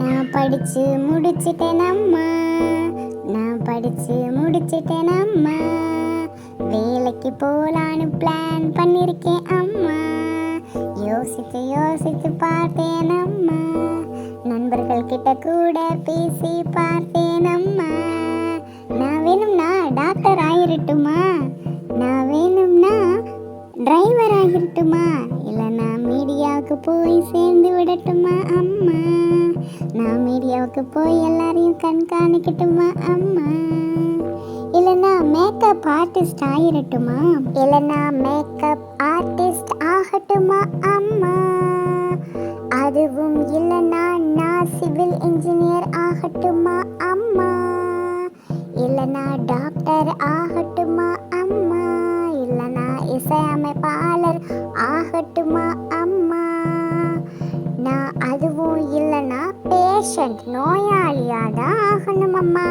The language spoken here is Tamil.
நான் படிச்சு முடிச்சிட்டேன் அம்மா, நான் படிச்சு முடிச்சிட்டேன் அம்மா. வேலைக்கு போலான்னு பிளான் பண்ணிருக்கேன் அம்மா. யோசித்து யோசித்து பார்த்தேன் அம்மா. நண்பர்கள் கிட்ட கூட பேசி பார்த்தேன் அம்மா. நான் வேணும்னா டாக்டர் ஆகிரட்டுமா, நான் வேணும்னா டிரைவர் ஆகிரட்டுமா, இல்லைனா மீடியாவுக்கு போய் சேர்ந்து விடட்டுமா அம்மா. நான் மீடியாவுக்கு போய் எல்லாரையும் கண்காணிக்கட்டுமா அம்மா. இல்லைனா மேக்கப் ஆர்டிஸ்ட் ஆகிரட்டுமா, இல்லைனா மேக்கப் ஆர்டிஸ்ட் ஆகட்டுமா அம்மா. அதுவும் இல்லைனா நான் சிவில் இன்ஜினியர் ஆகட்டுமா அம்மா. இல்லைனா டாக்டர் ஆகட்டுமா அம்மா. இல்லைனா இசையமைப்பாளர் ஆகட்டுமா அம்மா. நான் அதுவும் இல்லைனா பேஷண்ட் நோயாளியாக தான் ஆகணும் அம்மா.